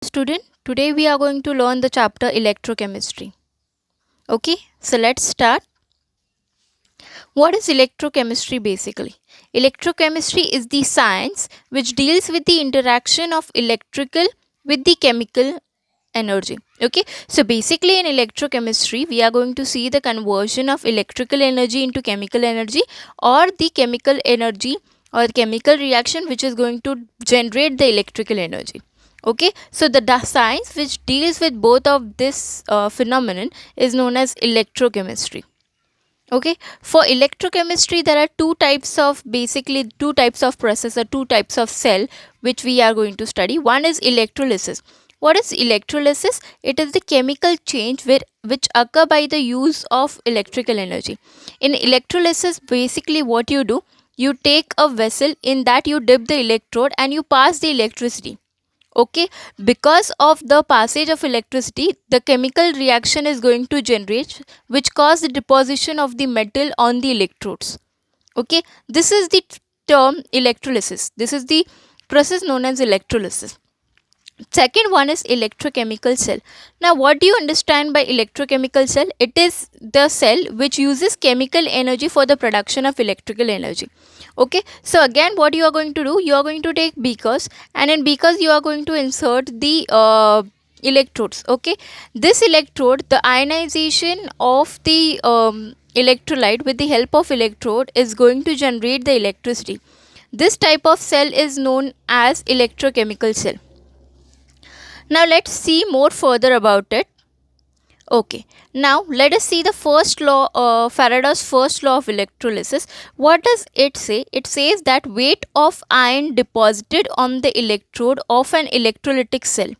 Student, today we are going to learn the chapter electrochemistry. Okay, so let's start. What is electrochemistry basically? Electrochemistry is the science which deals with the interaction of electrical with the chemical energy. Okay, so basically in electrochemistry we are going to see the conversion of electrical energy into chemical energy, or the chemical energy or chemical reaction which is going to generate the electrical energy. Okay, so the science which deals with both of this phenomenon is known as electrochemistry. Okay, for electrochemistry there are two types of process or two types of cell which we are going to study. One is electrolysis. What is electrolysis? It is the chemical change which occur by the use of electrical energy. In electrolysis, basically what you do, you take a vessel, in that you dip the electrode and you pass the electricity. Okay, because of the passage of electricity, the chemical reaction is going to generate, which cause the deposition of the metal on the electrodes. Okay, this is the term electrolysis. This is the process known as electrolysis. Second one is electrochemical cell. Now what do you understand by electrochemical cell? It is the cell which uses chemical energy for the production of electrical energy. Okay, so again what you are going to do, you are going to take beakers, and in beakers you are going to insert the electrodes. Okay, this electrode, the ionization of the electrolyte with the help of electrode is going to generate the electricity. This type of cell is known as electrochemical cell. Now let's see more further about it. Okay, now let us see the first law, Faraday's first law of electrolysis. What does it say? It says that weight of ion deposited on the electrode of an electrolytic cell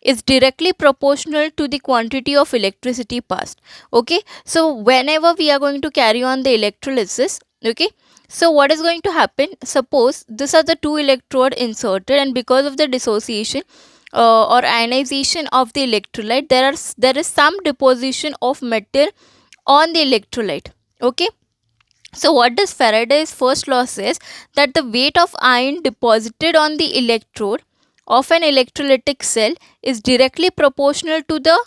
is directly proportional to the quantity of electricity passed. Okay, so whenever we are going to carry on the electrolysis, okay, so what is going to happen? Suppose these are the two electrode inserted, and because of the dissociation or ionization of the electrolyte, there is some deposition of metal on the electrolyte. Okay, so what does Faraday's first law says? That the weight of ion deposited on the electrode of an electrolytic cell is directly proportional to the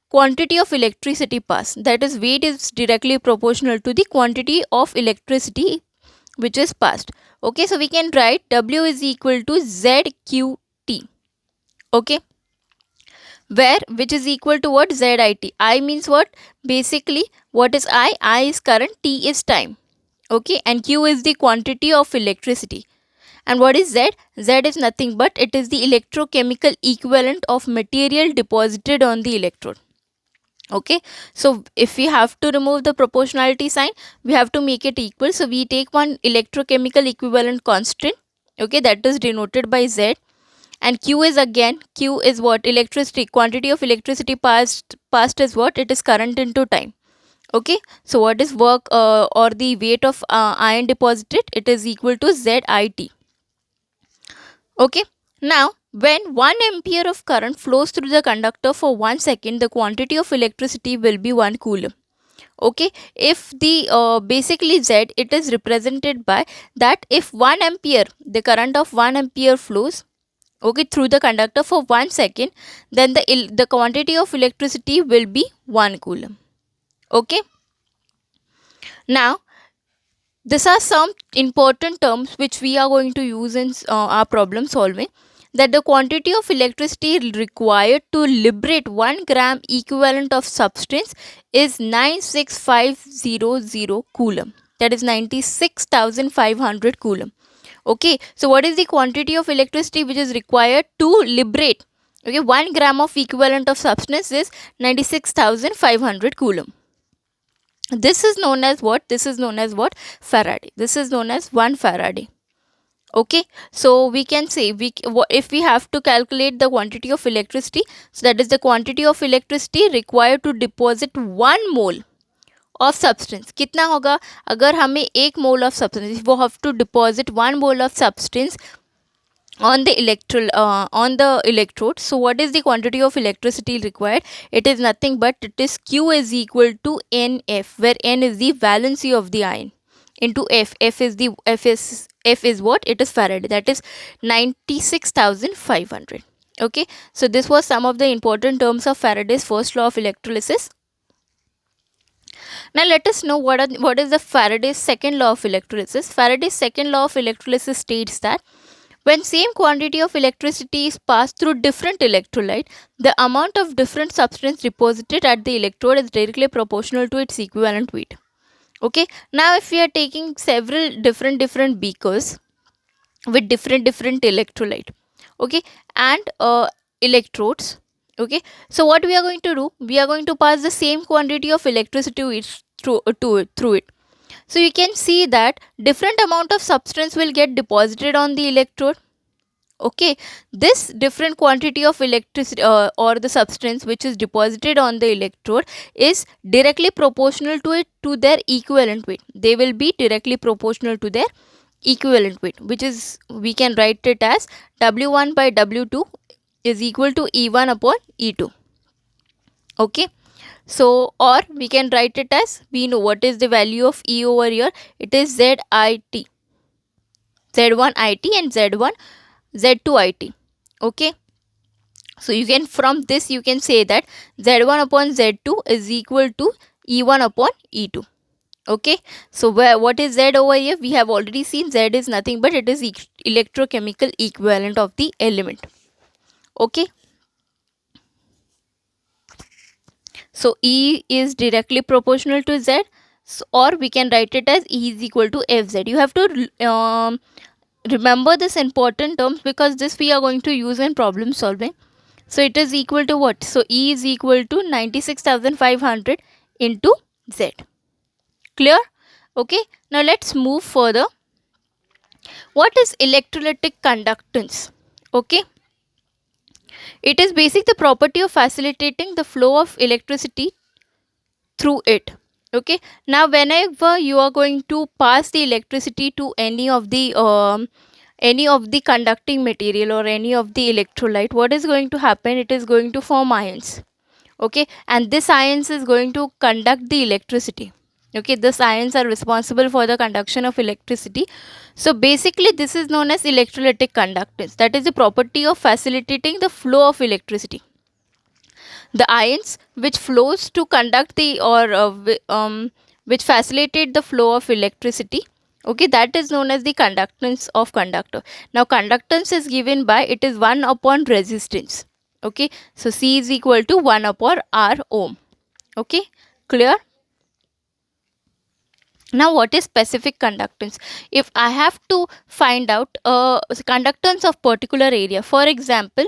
quantity of electricity passed. That is, weight is directly proportional to the quantity of electricity which is passed. Okay, so we can write W is equal to ZQT. Okay, where which is equal to what? ZIT. I means what? Basically, what is I? I is current, T is time. Okay, and Q is the quantity of electricity. And what is Z? Z is nothing but it is the electrochemical equivalent of material deposited on the electrode. Okay, so if we have to remove the proportionality sign, we have to make it equal. So we take one electrochemical equivalent constant, okay, that is denoted by Z, and Q is again, Q is what? Electricity, quantity of electricity passed is what? It is current into time. Okay, so what is work or the weight of ion deposited? It is equal to ZIT. Okay, now when 1 ampere of current flows through the conductor for 1 second, the quantity of electricity will be 1 coulomb. Okay, if the basically Z, it is represented by that if 1 ampere, the current of 1 ampere flows, okay, through the conductor for 1 second, then the quantity of electricity will be 1 coulomb. Okay, now these are some important terms which we are going to use in our problem solving. That the quantity of electricity required to liberate 1 gram equivalent of substance is 96500 coulomb. That is 96,500 coulomb. Okay, so what is the quantity of electricity which is required to liberate? Okay, 1 gram of equivalent of substance is 96,500 coulomb. This is known as what? This is known as what? Faraday. This is known as 1 Faraday. Okay, so we can say if we have to calculate the quantity of electricity, so that is the quantity of electricity required to deposit 1 mole of substance. कितना होगा? अगर हमें 1 mole of substance, वो have to deposit 1 mole of substance on the electrode. So what is the quantity of electricity required? It is nothing but it is Q is equal to NF, where N is the valency of the ion, into F. F is what? It is Faraday. That is 96,500. Okay, so this was some of the important terms of Faraday's first law of electrolysis. Now let us know what is the Faraday's second law of electrolysis. Faraday's second law of electrolysis states that when same quantity of electricity is passed through different electrolyte, the amount of different substance deposited at the electrode is directly proportional to its equivalent weight. Okay, now if we are taking several different beakers with different electrolyte, okay, and electrodes, okay, so what we are going to do, we are going to pass the same quantity of electricity through it. So you can see that different amount of substance will get deposited on the electrode. Okay, this different quantity of electricity or the substance which is deposited on the electrode is directly proportional to their equivalent weight. They will be directly proportional to their equivalent weight, which is, we can write it as W1 by W2 is equal to E1 upon E2. Okay, so or we can write it as, we know what is the value of E over here, it is ZIT, Z1 IT and Z2 IT. Okay, so you can, from this you can say that Z1 upon Z2 is equal to E1 upon E2. Okay, so what is Z over here? We have already seen Z is nothing but it is electrochemical equivalent of the element. Okay, so E is directly proportional to Z, or we can write it as E is equal to Fz. You have to remember this important terms because this we are going to use in problem solving. So it is equal to what? So E is equal to 96,500 into Z. Clear? Okay, now let's move further. What is electrolytic conductance? Okay, it is basically the property of facilitating the flow of electricity through it. Okay, now whenever you are going to pass the electricity to any of the conducting material or any of the electrolyte, what is going to happen? It is going to form ions. Okay, and this ions is going to conduct the electricity. Okay, these ions are responsible for the conduction of electricity. So basically this is known as electrolytic conductance, that is the property of facilitating the flow of electricity. The ions which flows to conduct the which facilitate the flow of electricity, okay, that is known as the conductance of conductor. Now conductance is given by, it is 1 upon resistance. Okay, so C is equal to 1 upon R ohm. Okay, clear? Now what is specific conductance? If I have to find out conductance of particular area, for example,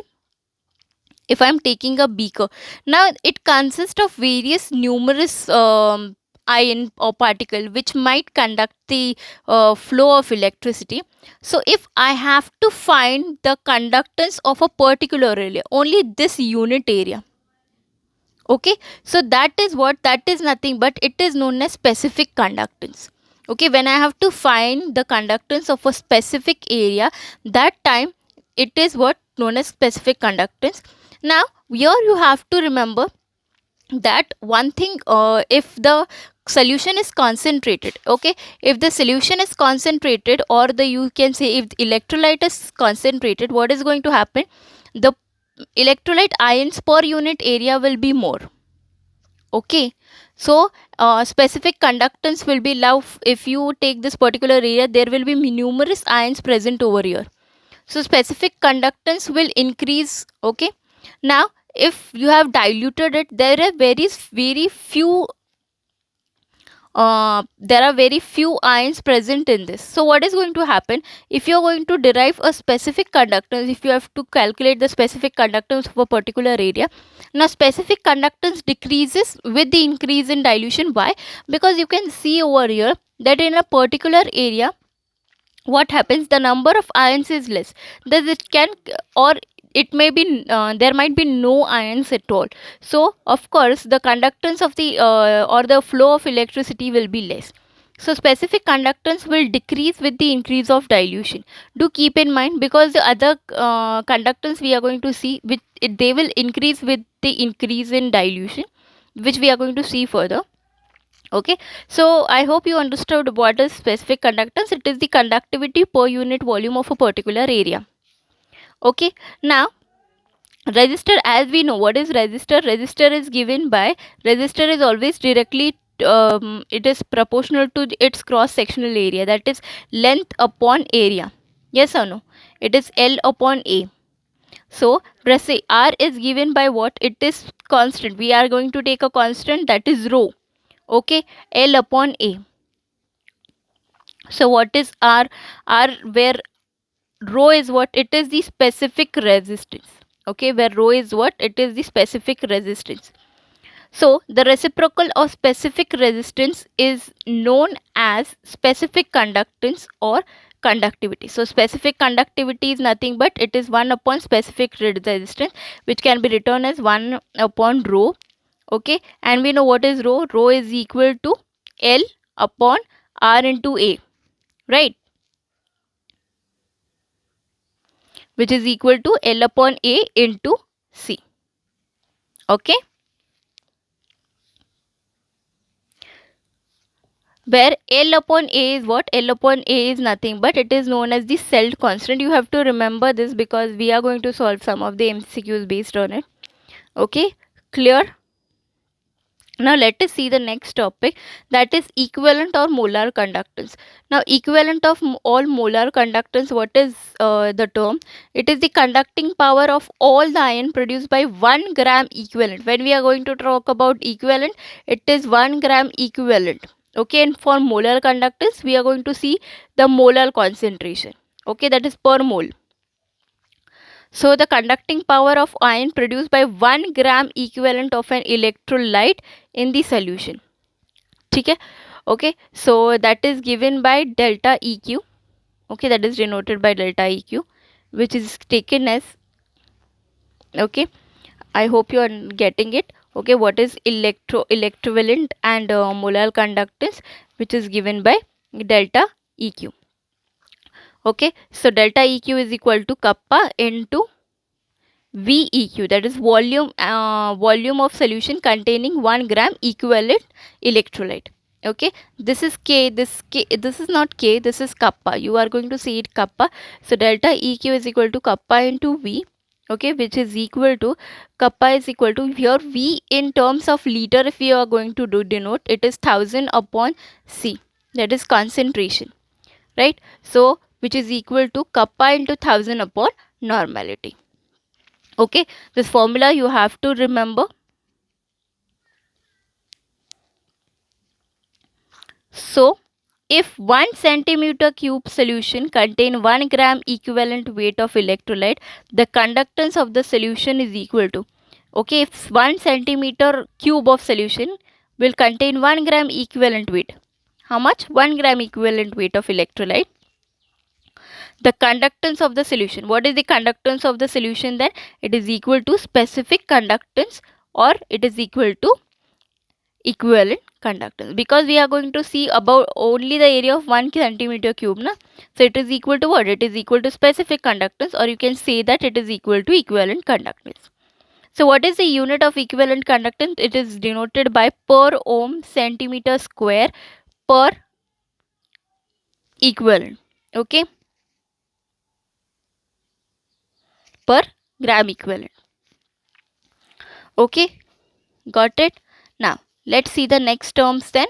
if I am taking a beaker, now it consists of various numerous ion or particle which might conduct the flow of electricity. So if I have to find the conductance of a particular area, only this unit area, okay, so that is nothing but it is known as specific conductance. Okay, when I have to find the conductance of a specific area, that time it is what known as specific conductance. Now here you have to remember that one thing, if the solution is concentrated, okay, if the solution is concentrated, or the, you can say, if the electrolyte is concentrated, what is going to happen? The electrolyte ions per unit area will be more. Okay, so specific conductance will be low. If you take this particular area, there will be numerous ions present over here, so specific conductance will increase. Okay, now if you have diluted it, there are very few ions present in this. So what is going to happen? If you are going to derive a specific conductance, if you have to calculate the specific conductance of a particular area, now specific conductance decreases with the increase in dilution. Why? Because you can see over here that in a particular area, what happens, the number of ions is less, that it can, or it may be there might be no ions at all. So of course the conductance of the or the flow of electricity will be less. So specific conductance will decrease with the increase of dilution. Do keep in mind, because the other conductance we are going to see, they will increase with the increase in dilution, which we are going to see further. Okay, so I hope you understood what is specific conductance. It is the conductivity per unit volume of a particular area. Okay, now Resistor, as we know, what is resistor? Resistor is given by, resistor is always directly it is proportional to its cross sectional area, that is length upon area. Yes or no? It is L upon A. So R is given by what? It is constant. We are going to take a constant, that is rho. Okay, L upon A. So what is R? R, where rho is what? It is the specific resistance. Okay, where rho is what? It is the specific resistance. So the reciprocal of specific resistance is known as specific conductance or conductivity. So specific conductivity is nothing but it is 1 upon specific resistance, which can be written as 1 upon rho. Okay, and we know what is rho. Rho is equal to L upon R into A, right? Which is equal to L upon A into C. Okay, where L upon A is what? L upon A is nothing but it is known as the Seldt constant. You have to remember this because we are going to solve some of the MCQs based on it. Okay, clear? Now let us see the next topic, that is equivalent or molar conductance. Now equivalent of all molar conductance, what is the term? It is the conducting power of all the ion produced by 1 gram equivalent. When we are going to talk about equivalent, it is 1 gram equivalent. Okay, and for molar conductance we are going to see the molar concentration. Okay, that is per mole. So the conducting power of ion produced by 1 gram equivalent of an electrolyte in the solution. Okay, okay, so that is given by delta EQ. Okay, that is denoted by delta EQ, which is taken as, okay, I hope you are getting it. Okay, what is electrovalent and molar conductance, which is given by delta EQ. Okay, so delta EQ is equal to kappa into VEQ, that is volume of solution containing 1 gram equivalent electrolyte. Okay, this is K, this is not K, this is kappa. You are going to see it kappa. So delta EQ is equal to kappa into V. Okay, which is equal to, kappa is equal to, here V in terms of liter, if you are going to do denote, it is 1000 upon C, that is concentration, right? So which is equal to kappa into 1000 upon normality. Okay, this formula you have to remember. So if 1 centimeter cube solution contain 1 gram equivalent weight of electrolyte, the conductance of the solution is equal to, okay, if 1 centimeter cube of solution will contain 1 gram equivalent weight, how much? 1 gram equivalent weight of electrolyte. The conductance of the solution, what is the conductance of the solution then? It is equal to specific conductance, or it is equal to equivalent conductance, because we are going to see about only the area of 1 centimeter cube na? So it is equal to what? It is equal to specific conductance, or you can say that it is equal to equivalent conductance. So what is the unit of equivalent conductance? It is denoted by per ohm centimeter square per equivalent. Okay, per gram equivalent. Okay, got it? Now let's see the next terms then.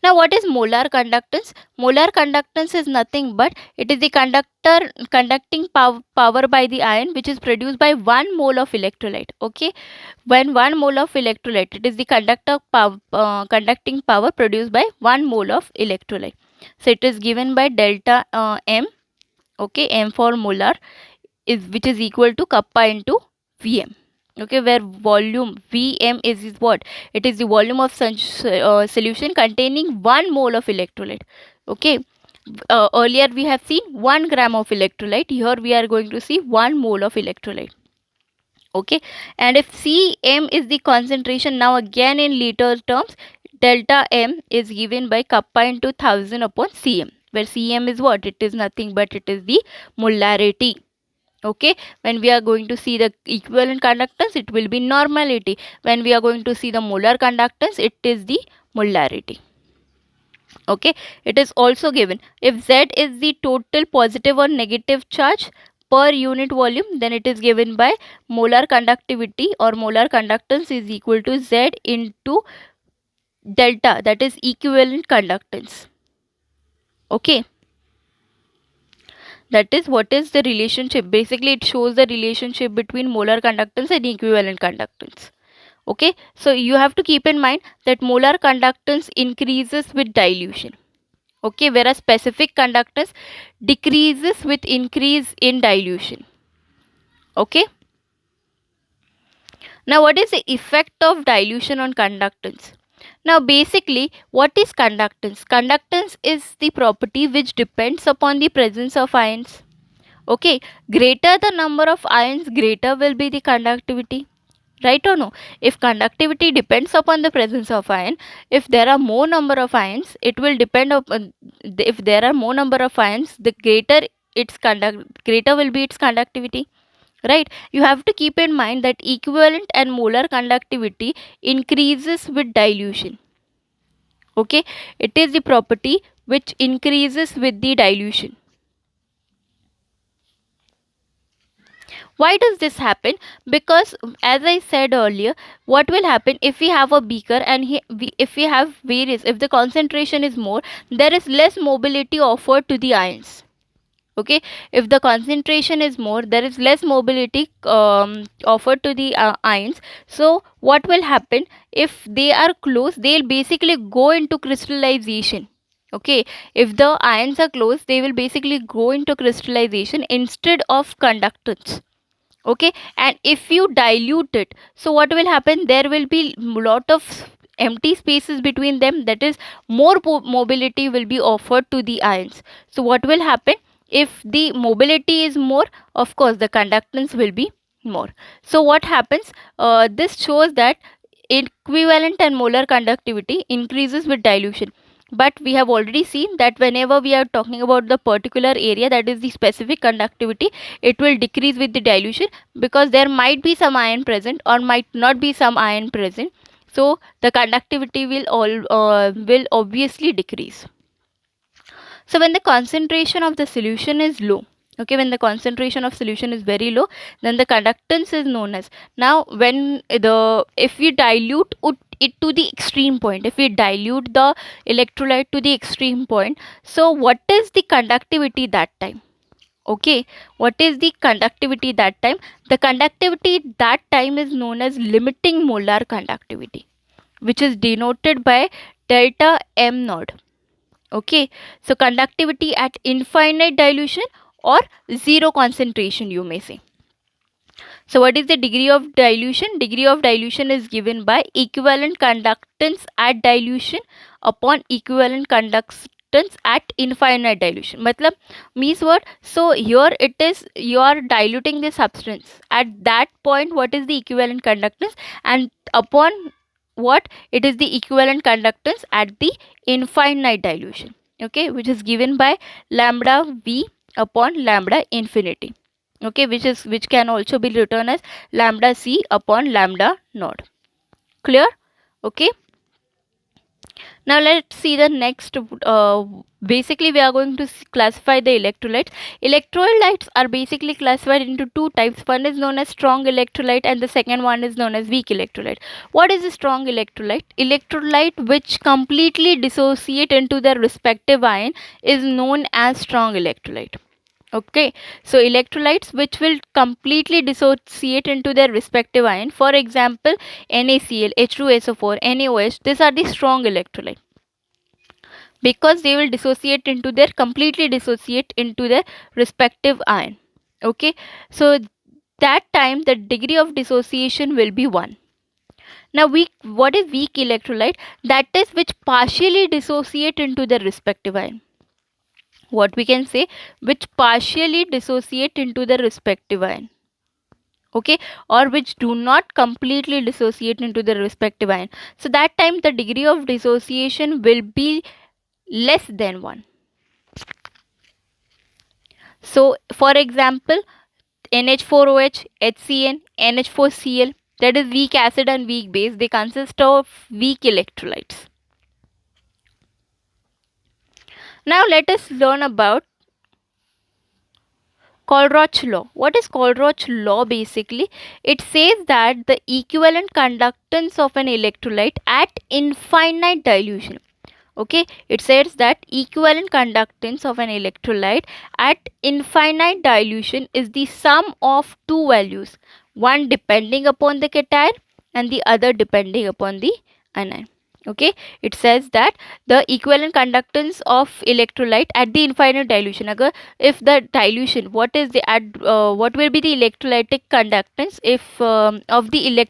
Now what is molar conductance? Molar conductance is nothing but it is the conducting power by the ion which is produced by 1 mole of electrolyte. Okay, when 1 mole of electrolyte, it is the conducting power produced by 1 mole of electrolyte. So it is given by delta M. Okay, M for molar is, which is equal to kappa into Vm. Okay, where volume Vm is what? It is the volume of solution containing 1 mole of electrolyte. Okay, earlier we have seen 1 gram of electrolyte, here we are going to see 1 mole of electrolyte. Okay, and if Cm is the concentration, now again in liter terms, delta M is given by kappa into 1000 upon Cm, where Cm is what? It is nothing but it is the molarity. Okay, when we are going to see the equivalent conductance, it will be normality. When we are going to see the molar conductance, it is the molarity. Okay, it is also given if Z is the total positive or negative charge, per unit volume, then it is given by molar conductivity or molar conductance is equal to Z into delta, that is equivalent conductance. Okay, that is what is the relationship. Basically it shows the relationship between molar conductance and equivalent conductance. Okay, so you have to keep in mind that molar conductance increases with dilution. Okay, whereas specific conductance decreases with increase in dilution. Okay, now what is the effect of dilution on conductance? Now basically what is conductance? Conductance is the property which depends upon the presence of ions. Okay, greater the number of ions, greater will be the conductivity. Right or no? If conductivity depends upon the presence of ion, if there are more number of ions, it will depend upon, if there are more number of ions, the greater greater will be its conductivity. Right, you have to keep in mind that equivalent and molar conductivity increases with dilution. Okay, it is the property which increases with the dilution. Why does this happen? Because as I said earlier, what will happen if we have a beaker and if we have various, if the concentration is more, there is less mobility offered to the ions. Okay, if the concentration is more, there is less mobility offered to the ions. So what will happen, if they are close, they'll basically go into crystallization. Okay, if the ions are close, they will basically go into crystallization instead of conductance. Okay, and if you dilute it, so what will happen, there will be lot of empty spaces between them, that is more mobility will be offered to the ions. So what will happen, if the mobility is more, of course the conductance will be more. So what happens, this shows that equivalent and molar conductivity increases with dilution. But we have already seen that whenever we are talking about the particular area, that is the specific conductivity, it will decrease with the dilution, because there might be some ion present or might not be some ion present. So the conductivity will obviously decrease. So when the concentration of the solution is low, okay, when the concentration of solution is very low, then the conductance is known as, now when if we dilute it to the extreme point, if we dilute the electrolyte to the extreme point, so what is the conductivity that time? Okay, what is the conductivity that time? The conductivity that time is known as limiting molar conductivity, which is denoted by delta m naught. Okay, so conductivity at infinite dilution or zero concentration, you may say. So what is the degree of dilution? Degree of dilution is given by equivalent conductance at dilution upon equivalent conductance at infinite dilution. Matlab means what? So here it is, you are diluting the substance. At that point, what is the equivalent conductance? And upon what? It is the equivalent conductance at the infinite dilution. Okay, which is given by lambda v upon lambda infinity. Okay, which can also be written as lambda c upon lambda naught. Clear? Okay, now let's see the next. Basically we are going to classify the electrolytes. Electrolytes are basically classified into two types. One is known as strong electrolyte and the second one is known as weak electrolyte. What is a strong electrolyte? Electrolyte which completely dissociate into their respective ion is known as strong electrolyte. Okay, so electrolytes which will completely dissociate into their respective ion, for example NaCl, H2SO4, NaOH, these are the strong electrolyte, because they will completely dissociate into their respective ion. Okay, so that time the degree of dissociation will be 1. Now what is weak electrolyte? That is which partially dissociate into their respective ion. What we can say, which partially dissociate into the respective ion. Okay, or which do not completely dissociate into the respective ion. So that time the degree of dissociation will be less than 1. So for example NH4OH, HCN, NH4Cl, that is weak acid and weak base, they consist of weak electrolytes. Now let us learn about Colroch law. What is Colroch law basically? It says that the equivalent conductance of an electrolyte at infinite dilution. Okay, it says that equivalent conductance of an electrolyte at infinite dilution is the sum of two values, one depending upon the cation and the other depending upon the anion. Okay, it says that the equivalent conductance of electrolyte at the infinite dilution, agar if the dilution, what is the what will be the electrolytic conductance if of the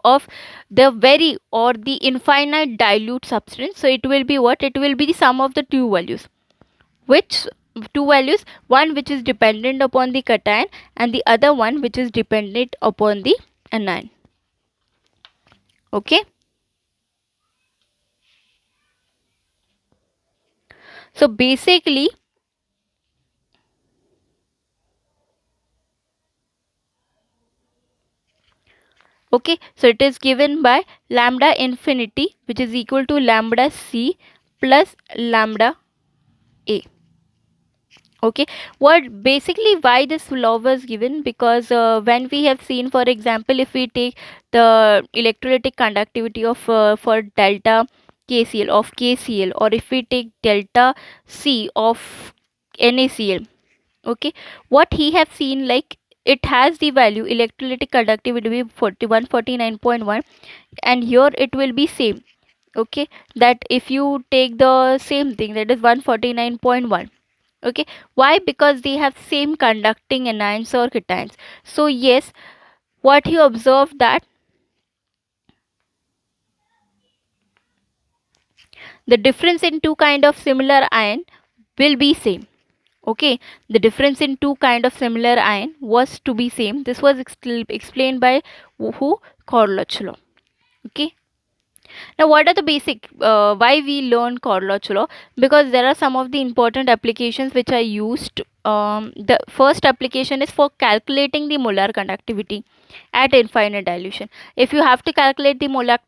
of the very or the infinite dilute substance. So it will be what? It will be the sum of the two values. Which two values? One which is dependent upon the cation and the other one which is dependent upon the anion. Okay. So basically, okay, so it is given by lambda infinity, which is equal to lambda c plus lambda a. Okay, what basically why this law was given? Because when we have seen, for example, if we take the electrolytic conductivity of for delta KCl of KCl, or if we take delta C of NaCl, okay, what he have seen, like it has the value electrolytic conductivity will be 149.1, and here it will be same. Okay, that if you take the same thing, that is 149.1. Okay, why? Because they have same conducting anions or cations. So yes, what you observe that the difference in two kind of similar ion will be same. Okay, the difference in two kind of similar ion was to be same. This was explained by who? Coriolis law. Okay, now what are the basic why we learn Coriolis law? Because there are some of the important applications which are used. The first application is for calculating the molar conductivity at infinite dilution. If you have to calculate the molar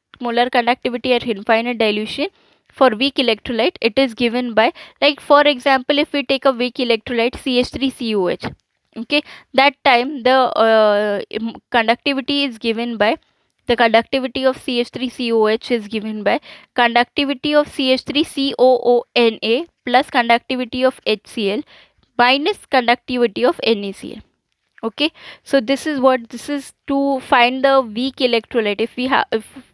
conductivity at infinite dilution for weak electrolyte, it is given by, like for example, if we take a weak electrolyte CH3COH, okay, that time the conductivity is given by, the conductivity of CH3COH is given by conductivity of CH3COONA plus conductivity of HCl minus conductivity of NaCl. Okay, so this is what, this is to find the weak electrolyte if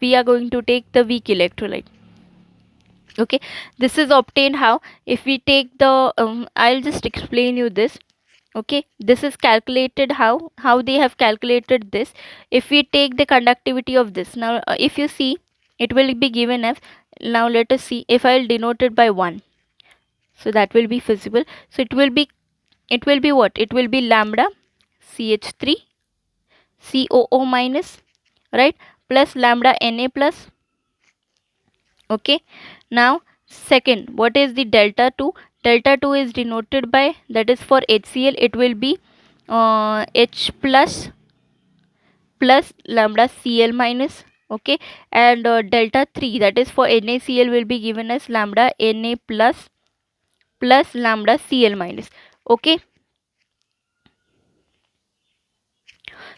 we are going to take the weak electrolyte. Okay, this is obtained how? If we take the I'll just explain you this. Okay, this is calculated how they have calculated this. If we take the conductivity of this, now if you see, it will be given as, now let us see, if I'll denote it by 1, so that will be feasible. So it will be what? It will be lambda CH3 COO minus, right, plus lambda Na plus. Okay, now second, what is the delta 2? Delta 2 is denoted by, that is for HCl, it will be H plus lambda Cl minus. Okay, and delta 3, that is for NaCl, will be given as lambda Na plus lambda Cl minus. Okay,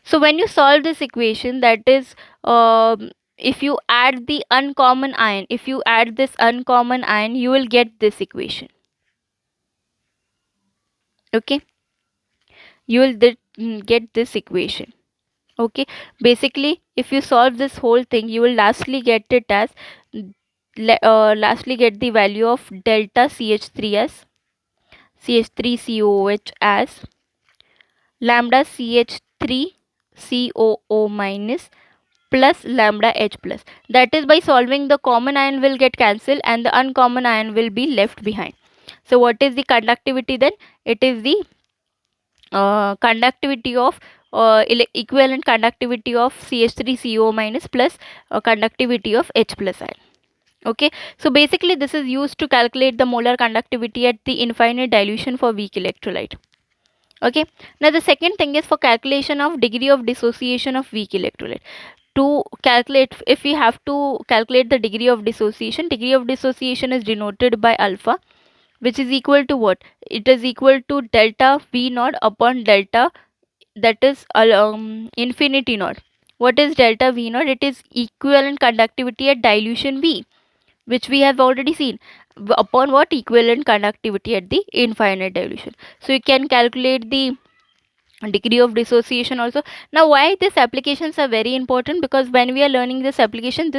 so when you solve this equation, that is if you add the uncommon ion, if you add this uncommon ion, you will get this equation. Okay, you will get this equation. Okay, basically if you solve this whole thing, you will lastly get it as lastly get the value of delta CH3 as CH3COOH as lambda CH3COO minus plus lambda H plus. That is, by solving, the common ion will get cancelled and the uncommon ion will be left behind. So what is the conductivity then? It is the conductivity of equivalent conductivity of CH3CO minus plus conductivity of H plus ion. Okay, so basically this is used to calculate the molar conductivity at the infinite dilution for weak electrolyte. Okay, now the second thing is for calculation of degree of dissociation of weak electrolyte. To calculate, if we have to calculate the degree of dissociation is denoted by alpha. which is equal to what? It is equal to delta V naught upon delta, that is infinity naught. What is delta V naught? It is equivalent conductivity at dilution V, which we have already seen, upon what? Equivalent conductivity at the infinite dilution. So you can calculate the degree of dissociation also. Now why these applications are very important? Because when we are learning this application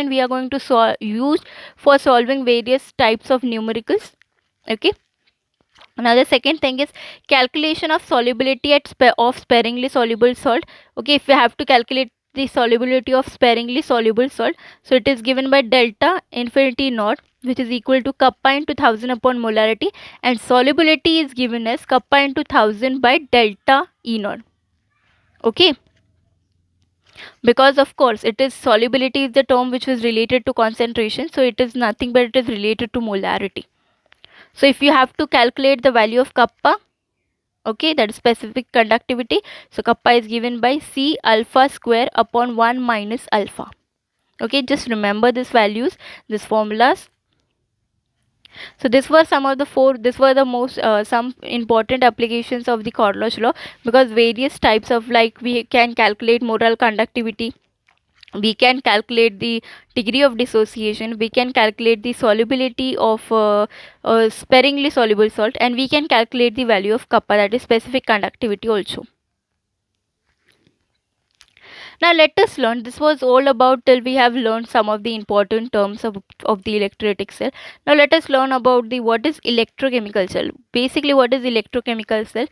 we are going to use for solving various types of numericals. Okay. Now the second thing is calculation of solubility of sparingly soluble salt. Okay, if we have to calculate the solubility of sparingly soluble salt, so it is given by delta infinity naught, which is equal to kappa into 1000 upon molarity, and solubility is given as kappa into 1000 by delta E naught. Okay, because of course it is solubility is the term which was related to concentration, so it is nothing but it is related to molarity. So if you have to calculate the value of kappa, okay, that is specific conductivity, so kappa is given by C alpha square upon 1 minus alpha. Okay, just remember these values, these formulas. So this were the most some important applications of the Coriolis law, because various types of, like, we can calculate molar conductivity, we can calculate the degree of dissociation, we can calculate the solubility of sparingly soluble salt, and we can calculate the value of kappa, that is specific conductivity also. Now let us learn, this was all about till we have learned some of the important terms of the electrolytic cell. Now let us learn about the what is electrochemical cell. Basically, what is electrochemical cell?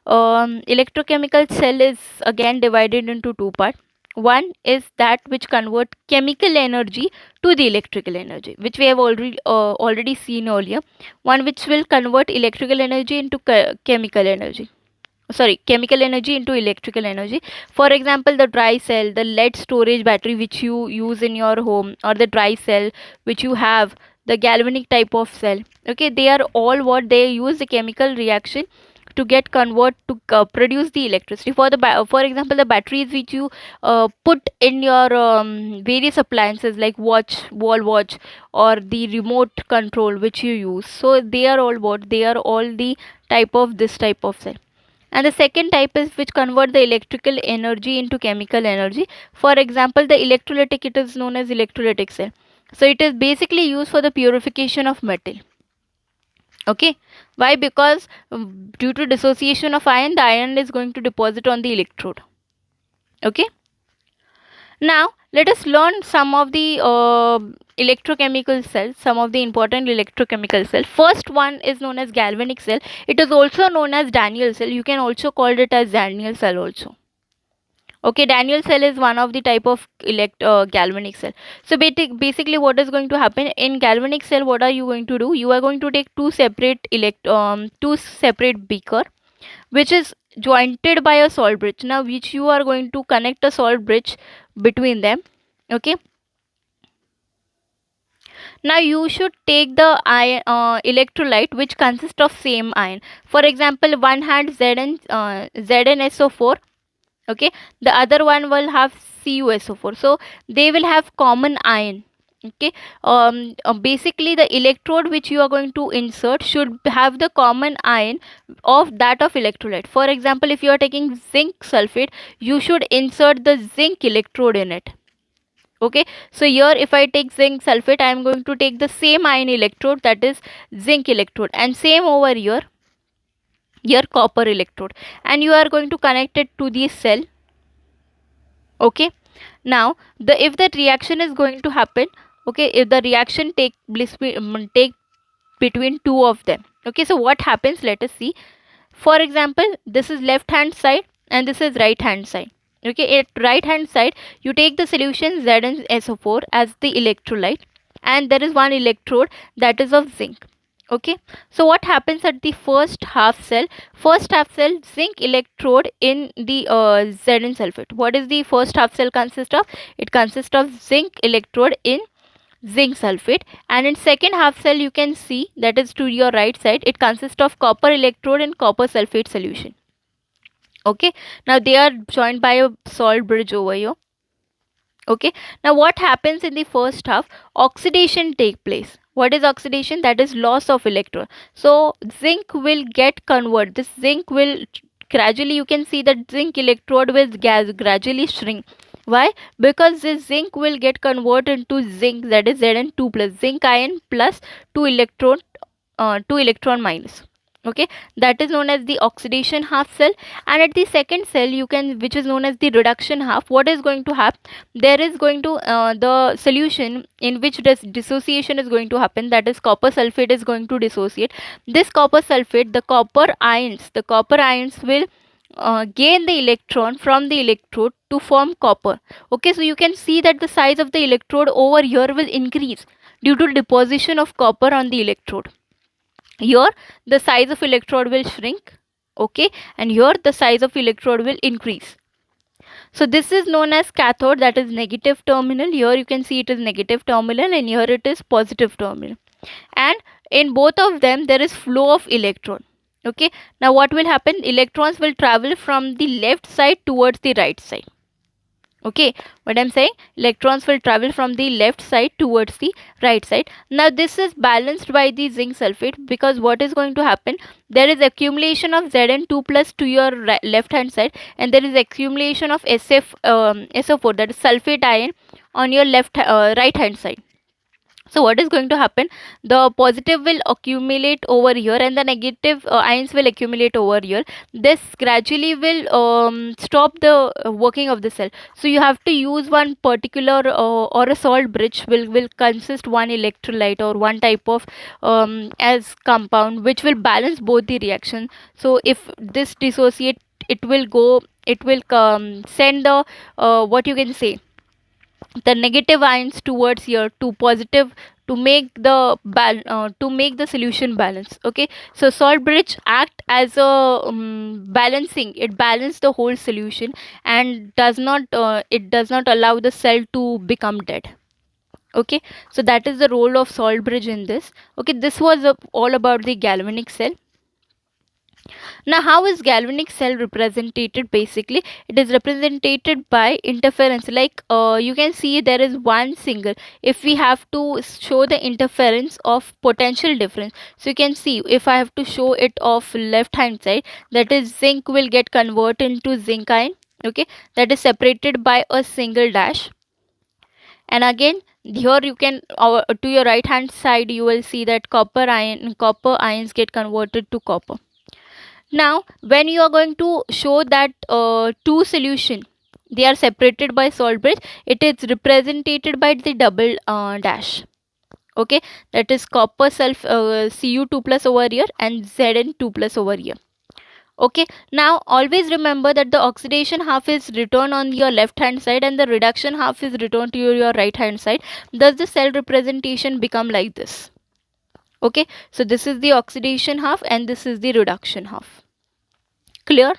Electrochemical cell is again divided into two parts. One is that which convert chemical energy to the electrical energy, which we have already seen earlier. One which will convert electrical energy into chemical energy into electrical energy. For example, the dry cell, the lead storage battery which you use in your home, or the dry cell which you have, the galvanic type of cell. Okay, they are all what they use the chemical reaction to get convert to produce the electricity. For example, the batteries which you put in your various appliances like wall watch, or the remote control which you use, so they are all what? They are all the this type of cell. And the second type is which convert the electrical energy into chemical energy. For example, the electrolytic, it is known as electrolytic cell. So it is basically used for the purification of metal. Okay, why? Because due to dissociation of iron, the iron is going to deposit on the electrode. Okay, now let us learn some of the electrochemical cells, some of the important electrochemical cells. First one is known as galvanic cell. It is also known as Daniell cell. You can also call it as Daniell cell also. Okay, Daniell cell is one of the type of galvanic cell. So basically what is going to happen in galvanic cell? What are you going to do? You are going to take two separate beaker, which is jointed by a salt bridge. Now which you are going to connect a salt bridge between them. Okay, now you should take the electrolyte which consists of same ion. For example, one had ZnSO4. Okay, the other one will have CuSO4, so they will have common ion. Okay, basically the electrode which you are going to insert should have the common ion of that of electrolyte. For example, if you are taking zinc sulfate, you should insert the zinc electrode in it. Okay, so here if I take zinc sulfate, I am going to take the same ion electrode, that is zinc electrode, and same over here copper electrode, and you are going to connect it to the cell. Okay, now if that reaction is going to happen, okay, if the reaction take between two of them, okay, so what happens, let us see. For example, this is left hand side and this is right hand side. Okay, at right hand side you take the solution ZnSO4 as the electrolyte, and there is one electrode that is of zinc. Okay, so what happens at the first half cell? Zinc electrode in the Zn sulfate. What is the first half cell consist of? It consists of zinc electrode in zinc sulfate, and in second half cell you can see, that is to your right side, it consists of copper electrode in copper sulfate solution. Okay, now they are joined by a salt bridge over here. Okay, now what happens in the first half? Oxidation take place. What is oxidation? That is loss of electron. So zinc will get converted. This zinc will gradually, you can see that zinc electrode will gradually shrink. Why? Because this zinc will get converted into zinc, that is Zn2 plus, zinc ion plus 2 electron, 2 electron minus. Okay, that is known as the oxidation half cell. And at the second cell, you can, which is known as the reduction half, what is going to happen? There is going to the solution in which this dissociation is going to happen, that is copper sulfate is going to dissociate. This copper sulfate, the copper ions will gain the electron from the electrode to form copper. Okay, so you can see that the size of the electrode over here will increase due to deposition of copper on the electrode. Here the size of electrode will shrink, okay, and here the size of electrode will increase. So this is known as cathode, that is negative terminal. Here you can see it is negative terminal and here it is positive terminal, and in both of them there is flow of electron. Okay, now what will happen? Electrons will travel from the left side towards the right side. Okay, what I'm saying, electrons will travel from the left side towards the right side. Now this is balanced by the zinc sulfate, because what is going to happen, there is accumulation of Zn2 plus to your left hand side, and there is accumulation of SO4, that is sulfate ion, on your right hand side. So what is going to happen, the positive will accumulate over here and the negative ions will accumulate over here. This gradually will stop the working of the cell. So you have to use one particular or a salt bridge will consist one electrolyte or one type of as compound, which will balance both the reaction. So if this dissociate, it will send the what you can say, the negative ions towards here to positive, to make the solution balance. Okay, so salt bridge act as a balancing, it balance the whole solution and it does not allow the cell to become dead. Okay, so that is the role of salt bridge in this. Okay, this was all about the galvanic cell. Now, how is galvanic cell represented? Basically, it is represented by interference. Like you can see there is one single. If we have to show the interference of potential difference, so you can see if I have to show it of left hand side, that is zinc will get converted into zinc ion. Okay, that is separated by a single dash. And again, here you can to your right hand side, you will see that copper ions get converted to copper. Now, when you are going to show that two solution, they are separated by salt bridge, it is represented by the double dash. Okay, that is copper Cu2 plus over here and Zn2 plus over here. Okay, now always remember that the oxidation half is written on your left hand side and the reduction half is written to your right hand side. Thus the cell representation become like this. Okay, so this is the oxidation half and this is the reduction half. Clear?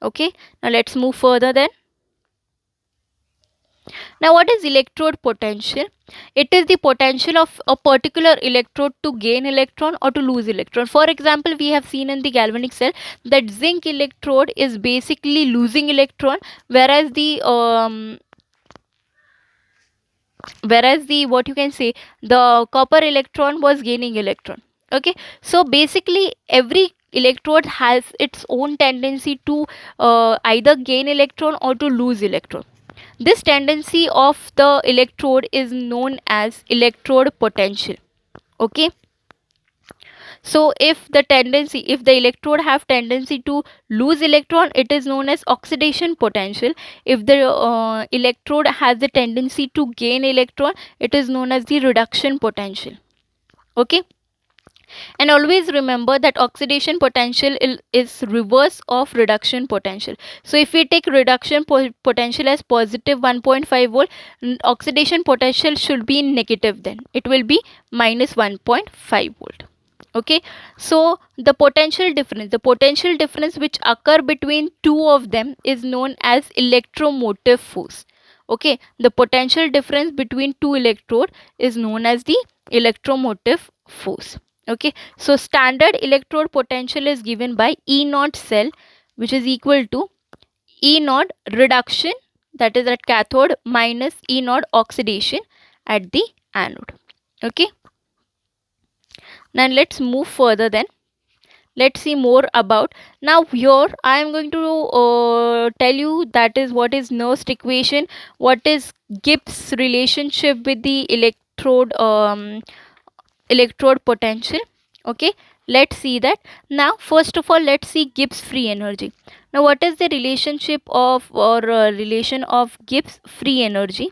Okay, now let's move further then. Now what is electrode potential? It is the potential of a particular electrode to gain electron or to lose electron. For example, we have seen in the galvanic cell that zinc electrode is basically losing electron, whereas the what you can say, the copper electron was gaining electron. Okay, so basically every electrode has its own tendency to either gain electron or to lose electron. This tendency of the electrode is known as electrode potential. Okay, so if the electrode have tendency to lose electron, it is known as oxidation potential. If the electrode has the tendency to gain electron, it is known as the reduction potential. Okay, and always remember that oxidation potential is reverse of reduction potential. So if we take reduction potential as positive 1.5 volt, oxidation potential should be negative, then it will be minus 1.5 volt. Okay, so the potential difference which occur between two of them is known as electromotive force. Okay, the potential difference between two electrode is known as the electromotive force. Okay, so standard electrode potential is given by E naught cell, which is equal to E naught reduction, that is at cathode, minus E naught oxidation at the anode. Okay, Now let's move further then. Let's see more about. Now here I am going to tell you that is what is Nernst equation, what is Gibbs relationship with the electrode potential. Okay, let's see that. Now first of all, let's see Gibbs free energy. Now what is the relationship of or relation of Gibbs free energy?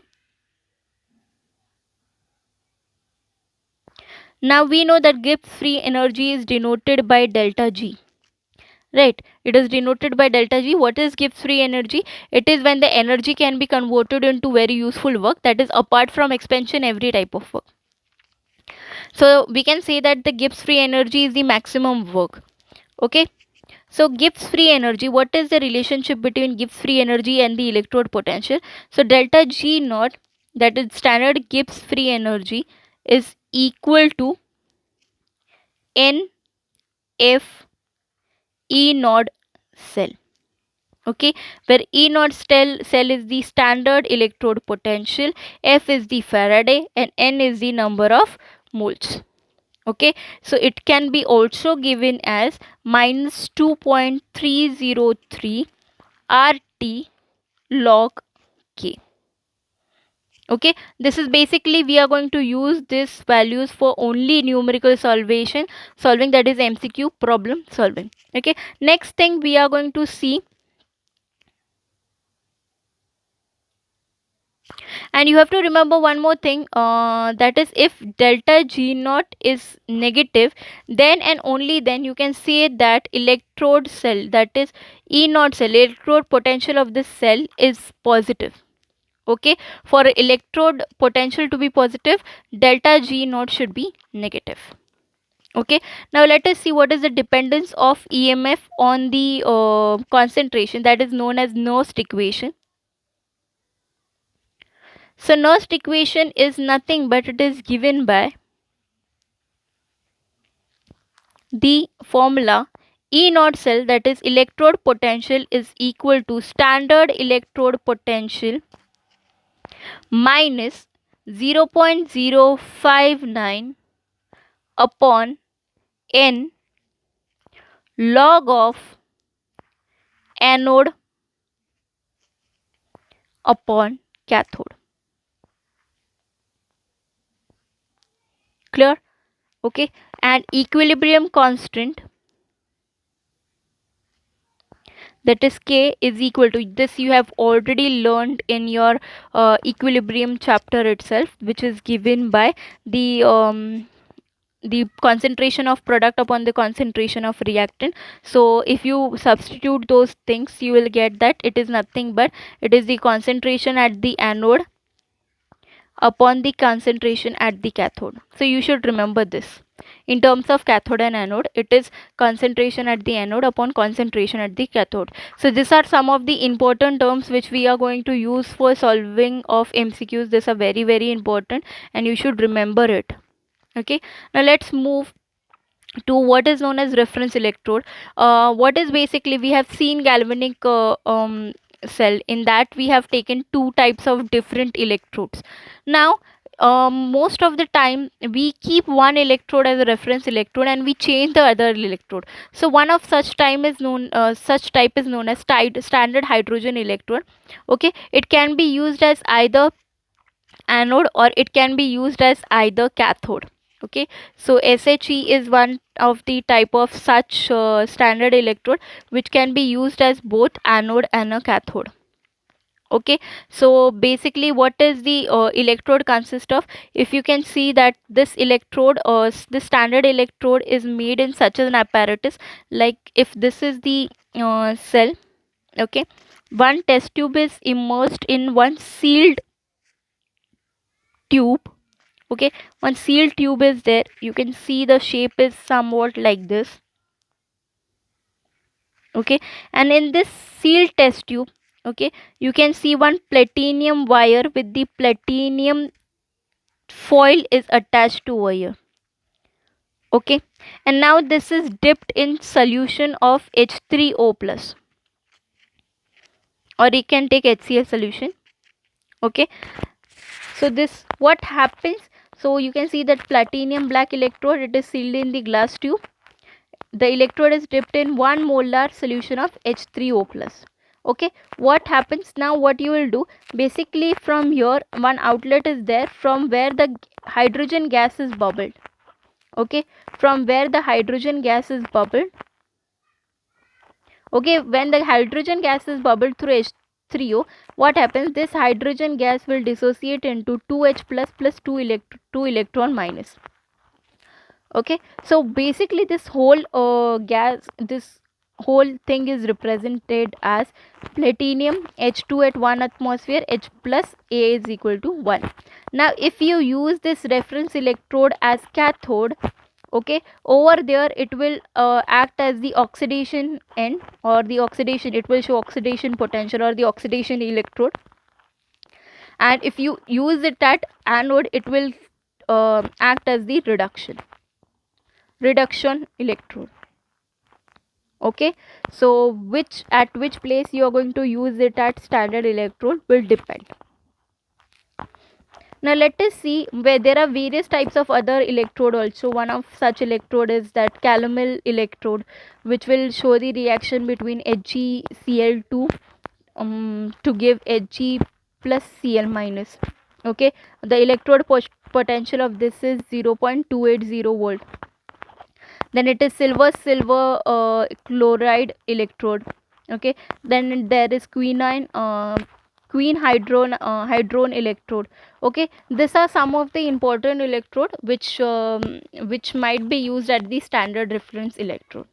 Now we know that Gibbs free energy is denoted by delta G. Right, it is denoted by delta G. What is Gibbs free energy? It is when the energy can be converted into very useful work, that is apart from expansion, every type of work. So we can say that the Gibbs free energy is the maximum work. Okay, so Gibbs free energy, what is the relationship between Gibbs free energy and the electrode potential? So delta G naught, that is standard Gibbs free energy, is equal to N F E naught cell. Okay, where E naught cell is the standard electrode potential, F is the Faraday, and N is the number of moles. Okay, so it can be also given as minus 2.303 RT log K. Okay, this is basically we are going to use these values for only numerical solving, that is MCQ problem solving. Okay, next thing we are going to see, and you have to remember one more thing, that is if delta G naught is negative, then and only then you can say that electrode cell, that is E naught cell, electrode potential of this cell is positive. Okay, for electrode potential to be positive, delta G naught should be negative. Okay, now let us see what is the dependence of EMF on the concentration, that is known as Nernst equation. So Nernst equation is nothing but it is given by the formula E naught cell, that is electrode potential, is equal to standard electrode potential minus 0.059 upon N log of anode upon cathode. Clear? Okay, and equilibrium constant, that is K, is equal to this. You have already learned in your equilibrium chapter itself, which is given by the concentration of product upon the concentration of reactant. So if you substitute those things, you will get that it is nothing but it is the concentration at the anode upon the concentration at the cathode. So you should remember this. In terms of cathode and anode, it is concentration at the anode upon concentration at the cathode. So these are some of the important terms which we are going to use for solving of MCQs. These are very, very important and you should remember it. Okay, now let's move to what is known as reference electrode. What is basically, we have seen galvanic cell, in that we have taken two types of different electrodes. Now most of the time we keep one electrode as a reference electrode and we change the other electrode. So one of such type is known as standard hydrogen electrode. Okay, it can be used as either anode or it can be used as either cathode. Okay, so SHE is one of the type of such standard electrode which can be used as both anode and a cathode. Okay, so basically what is the electrode consist of? If you can see that this electrode or this standard electrode is made in such an apparatus, like if this is the cell. Okay, one test tube is immersed in one sealed tube. Okay, one sealed tube is there. You can see the shape is somewhat like this. Okay, and in this sealed test tube, okay, you can see one platinum wire with the platinum foil is attached to wire. Okay, and now this is dipped in solution of H3O plus, or you can take HCl solution. Okay, so this what happens, So you can see that platinum black electrode, it is sealed in the glass tube. The electrode is dipped in 1 molar solution of H3O plus. Okay, what happens now, what you will do, basically from here one outlet is there from where the hydrogen gas is bubbled. Okay, from where the hydrogen gas is bubbled. Okay, when the hydrogen gas is bubbled through H3O, what happens, this hydrogen gas will dissociate into 2H plus plus 2 electron minus. Okay, so basically this whole this whole thing is represented as platinum H2 at 1 atmosphere, H plus A is equal to 1. Now if you use this reference electrode as cathode, okay, over there it will act as the oxidation end, or the oxidation, it will show oxidation potential or the oxidation electrode. And if you use it at anode, it will act as the reduction electrode. Okay, so at which place you are going to use it at standard electrode will depend. Now let us see where there are various types of other electrode also. One of such electrode is that calomel electrode, which will show the reaction between HgCl2 to give Hg plus Cl minus. Okay, the electrode potential of this is 0.280 volt. Then it is silver chloride electrode. Okay, then there is quinine hydrone electrode. Okay, these are some of the important electrode which might be used at the standard reference electrode.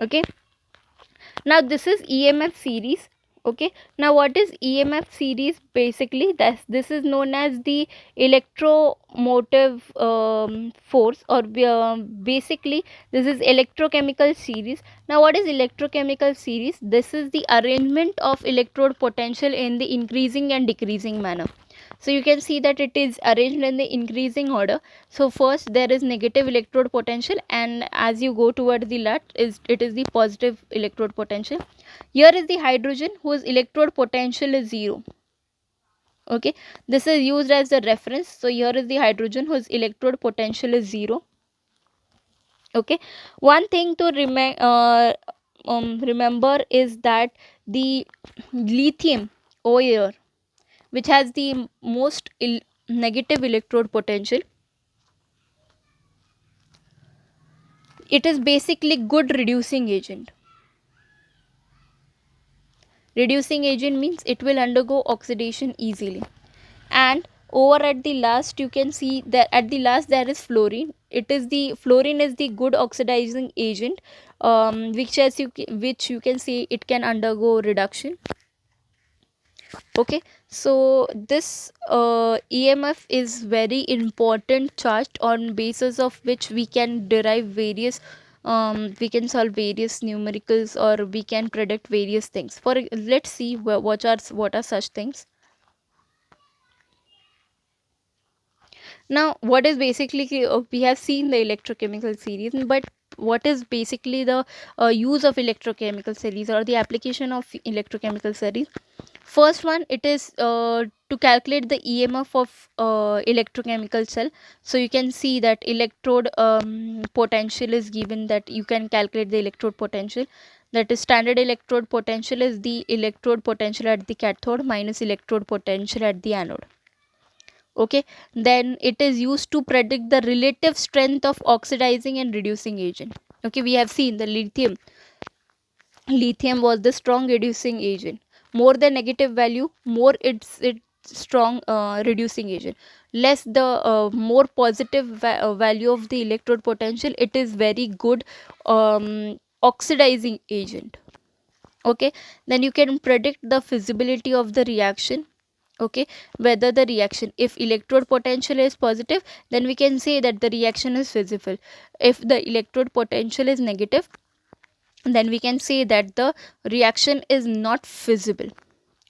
Okay, now this is EMF series. Okay, now what is EMF series? Basically this is known as the electromotive force, or basically this is electrochemical series. Now what is electrochemical series? This is the arrangement of electrode potential in the increasing and decreasing manner. So you can see that it is arranged in the increasing order. So first there is negative electrode potential, and as you go toward the left it is the positive electrode potential. Here is the hydrogen whose electrode potential is 0. Okay, this is used as a reference. So here is the hydrogen whose electrode potential is 0. Okay, one thing to remember is that the lithium over here, which has the most negative electrode potential, it is basically good reducing agent. Reducing agent means it will undergo oxidation easily. And over at the last you can see that at the last there is fluorine. Fluorine is the good oxidizing agent, which you can see it can undergo reduction. Okay, so this EMF is very important charged, on basis of which we can derive various we can solve various numericals, or we can predict various things. For let's see what are such things. Now what is basically we have seen the electrochemical series, but what is basically the use of electrochemical series, or the application of electrochemical series? First one, it is to calculate the EMF of electrochemical cell. So you can see that electrode potential is given, that you can calculate the electrode potential. That is, standard electrode potential is the electrode potential at the cathode minus electrode potential at the anode. Okay, then it is used to predict the relative strength of oxidizing and reducing agent. Okay, we have seen the lithium was the strong reducing agent. More the negative value, more it's strong reducing agent. Less the more positive value of the electrode potential, it is very good oxidizing agent. Okay, then you can predict the feasibility of the reaction. Okay, whether the reaction, if electrode potential is positive, then we can say that the reaction is feasible. If the electrode potential is negative, then we can say that the reaction is not feasible.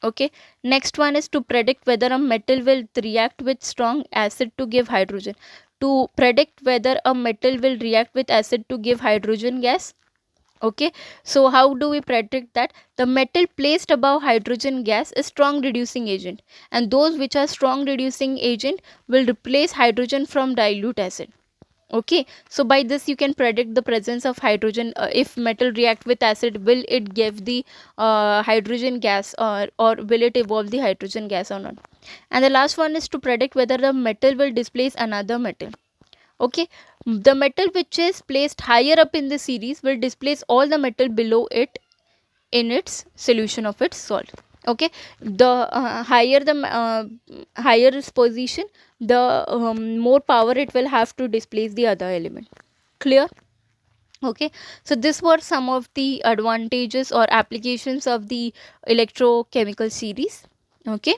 Okay, next one is to predict whether a metal will react with strong acid to give hydrogen. To predict whether a metal will react with acid to give hydrogen gas. Okay, so how do we predict that? The metal placed above hydrogen gas is strong reducing agent, and those which are strong reducing agent will replace hydrogen from dilute acid. Okay, so by this you can predict the presence of hydrogen. If metal react with acid, will it give the hydrogen gas, or will it evolve the hydrogen gas or not? And the last one is to predict whether the metal will displace another metal. Okay, the metal which is placed higher up in the series will displace all the metal below it in its solution of its salt. Okay, the higher the higher its position, the more power it will have to displace the other element. Clear? Okay, so this were some of the advantages or applications of the electrochemical series. Okay,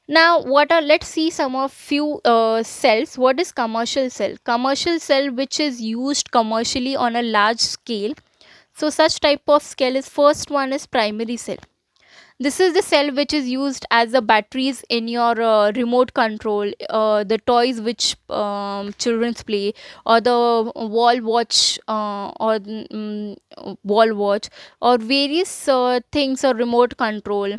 now what are, let's see some of few cells. What is commercial cell? Commercial cell which is used commercially on a large scale. So such type of cell is, first one is primary cell. This is the cell which is used as the batteries in your remote control, the toys which children play, or the wall watch, wall watch, or various things, or remote control,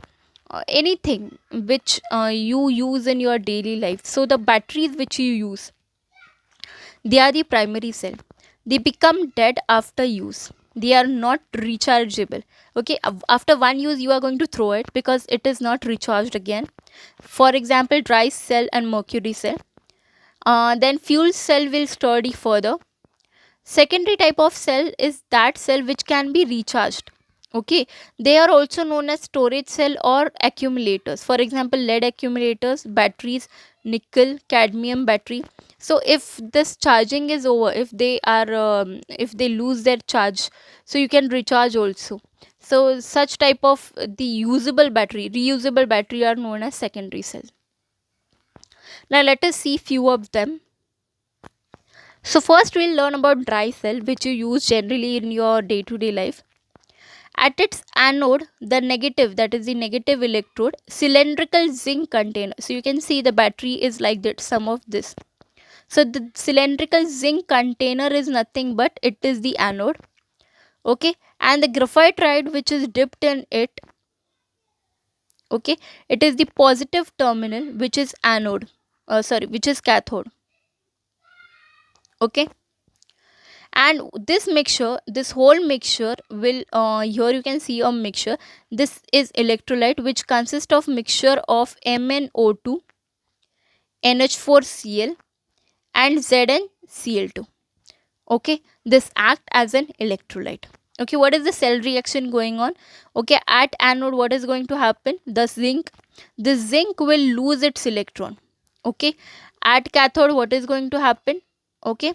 anything which you use in your daily life. So the batteries which you use, they are the primary cell. They become dead after use. They are not rechargeable. Okay, after one use you are going to throw it because it is not recharged again. For example, dry cell and mercury cell. Then fuel cell will study further. Secondary type of cell is that cell which can be recharged. Okay, they are also known as storage cell or accumulators. For example, lead accumulators, batteries, nickel cadmium battery. So if this charging is over, if they are if they lose their charge, so you can recharge also. So such type of the usable battery, reusable battery, are known as secondary cell. Now let us see few of them. So first we'll learn about dry cell, which you use generally in your day-to-day life. At its anode, the negative, that is the negative electrode, cylindrical zinc container. So you can see the battery is like that, some of this. So the cylindrical zinc container is nothing but it is the anode. Okay, and the graphite rod which is dipped in it, okay, it is the positive terminal which is anode, which is cathode. Okay, and this mixture, this whole mixture will here you can see a mixture. This is electrolyte which consists of mixture of MnO2, NH4Cl, and ZnCl2. Okay, this act as an electrolyte. Okay, what is the cell reaction going on? Okay, at anode what is going to happen? The zinc will lose its electron. Okay, at cathode what is going to happen? Okay,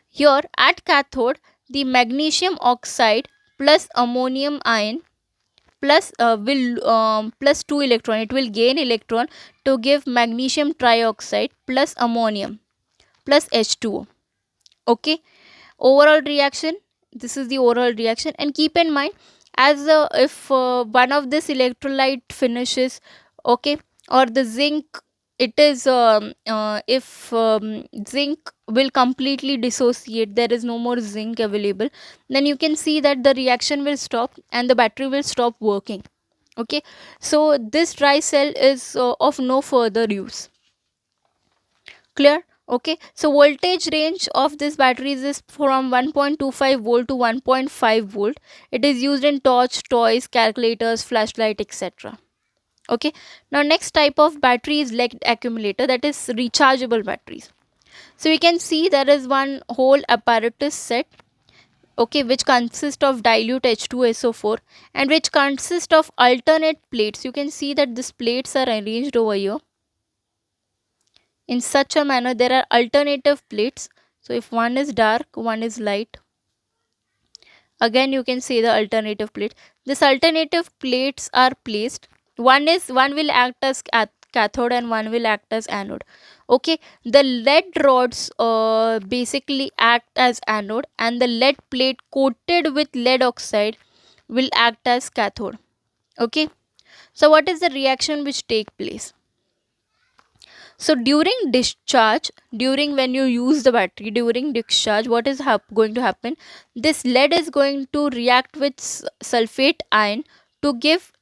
here at cathode, the magnesium oxide plus ammonium ion plus will plus 2 electron, it will gain electron to give magnesium trioxide plus ammonium plus H2O. Okay, overall reaction, this is the overall reaction. And keep in mind, as if one of this electrolyte finishes, okay, or the zinc, it is if zinc will completely dissociate, there is no more zinc available, then you can see that the reaction will stop and the battery will stop working. Okay, so this dry cell is of no further use. Clear? Okay, so voltage range of this batteries is from 1.25 volt to 1.5 volt. It is used in torch, toys, calculators, flashlight, etc. Okay, now next type of battery is lead accumulator, that is rechargeable batteries. So we can see there is one whole apparatus set, okay, which consists of dilute H2SO4 and which consists of alternate plates. You can see that these plates are arranged over here in such a manner. There are alternative plates. So if one is dark, one is light, again you can see the alternative plate. This alternative plates are placed, one will act as cathode and one will act as anode. Okay, the lead rods basically act as anode and the lead plate coated with lead oxide will act as cathode. Okay, so what is the reaction which take place? So during discharge, during when you use the battery, during discharge, what is going to happen? This lead is going to react with sulfate ion to give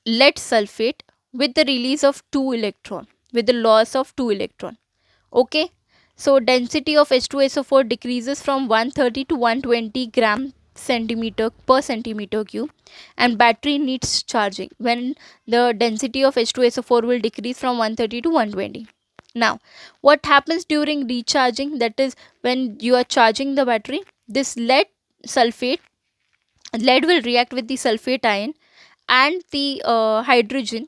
lead sulfate with the release of 2 electron, with the loss of 2 electron. Okay, so density of H2SO4 decreases from 130 to 120 gram centimeter per centimeter cube, and battery needs charging when the density of H2SO4 will decrease from 130 to 120. Now what happens during recharging, that is when you are charging the battery, this lead will react with the sulfate ion and the hydrogen,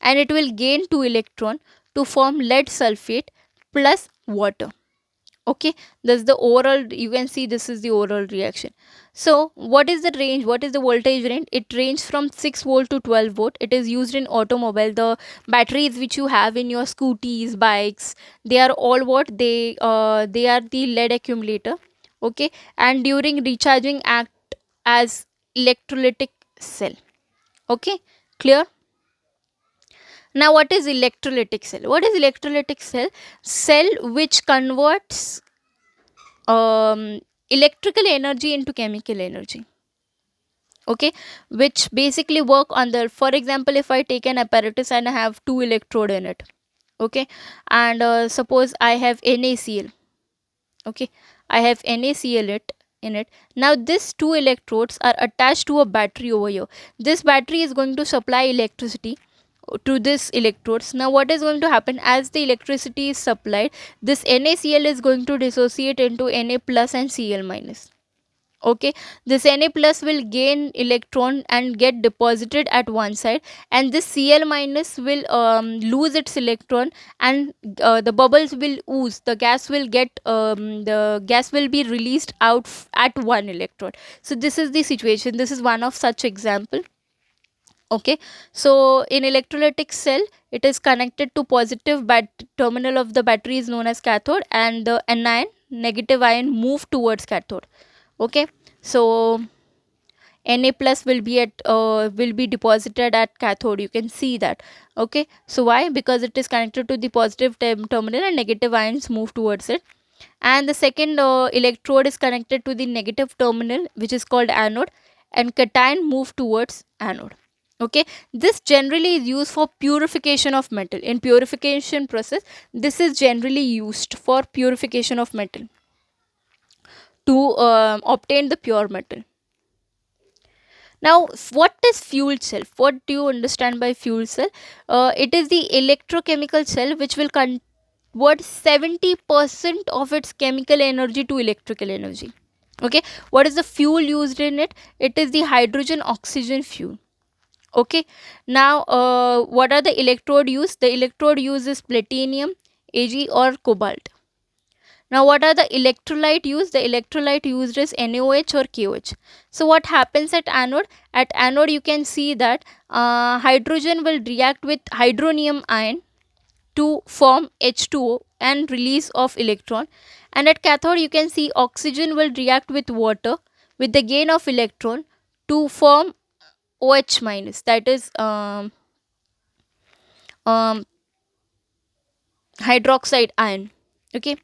and it will gain 2 electron to form lead sulfate plus water. Okay, that's the overall, you can see this is the overall reaction. So what is the range, what is the voltage range? It ranges from 6 volt to 12 volt. It is used in automobile. The batteries which you have in your scooters, bikes, they are all what they are the lead accumulator. Okay, and during recharging act as electrolytic cell. Okay, clear? Now what is electrolytic cell? What is electrolytic cell? Cell which converts electrical energy into chemical energy. Okay, which basically work on the, for example, if I take an apparatus and I have 2 electrode in it. Okay, and suppose I have NaCl. Okay, I have NaCl in it. Now these 2 electrodes are attached to a battery over here. This battery is going to supply electricity to this electrodes. Now what is going to happen, as the electricity is supplied, this NaCl is going to dissociate into Na plus and Cl minus. Okay, this Na plus will gain electron and get deposited at one side, and this Cl minus will lose its electron, and the bubbles will ooze, the gas will be released out at one electrode. So this is the situation, this is one of such example. Okay, so in electrolytic cell, it is connected to positive terminal of the battery is known as cathode, and the anion, negative ion, move towards cathode. Okay, so Na plus will be deposited at cathode, you can see that. Okay, so why? Because it is connected to the positive terminal and negative ions move towards it, and the second electrode is connected to the negative terminal, which is called anode, and cation move towards anode. Okay, this generally is used for purification of metal. In purification process, this is generally used for purification of metal to obtain the pure metal. Now what is fuel cell? What do you understand by fuel cell? It is the electrochemical cell which will convert 70% of its chemical energy to electrical energy. Okay, what is the fuel used in it? It is the hydrogen oxygen fuel. Okay, now what are the electrode used? The electrode used is platinum, Ag, or cobalt. Now what are the electrolyte used? The electrolyte used is NaOH or KOH. So what happens at anode? At anode you can see that hydrogen will react with hydronium ion to form H2O and release of electron, and at cathode you can see oxygen will react with water with the gain of electron to form OH minus, that is hydroxide ion. Okay,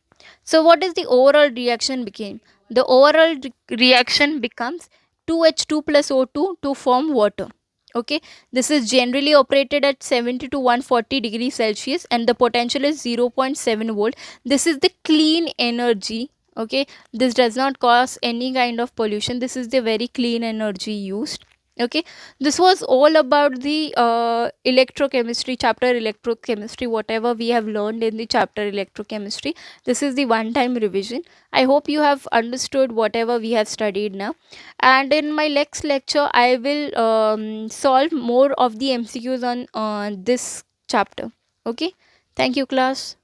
so what is the overall reaction became? The overall reaction becomes 2H2 plus O2 to form water. Okay, this is generally operated at 70 to 140 degrees Celsius, and the potential is 0.7 volt. This is the clean energy. Okay, this does not cause any kind of pollution. This is the very clean energy used. Okay, this was all about the electrochemistry chapter, electrochemistry, whatever we have learned in the chapter electrochemistry. This is the one time revision. I hope you have understood whatever we have studied now, and in my next lecture I will solve more of the MCQs on this chapter. Okay, thank you class.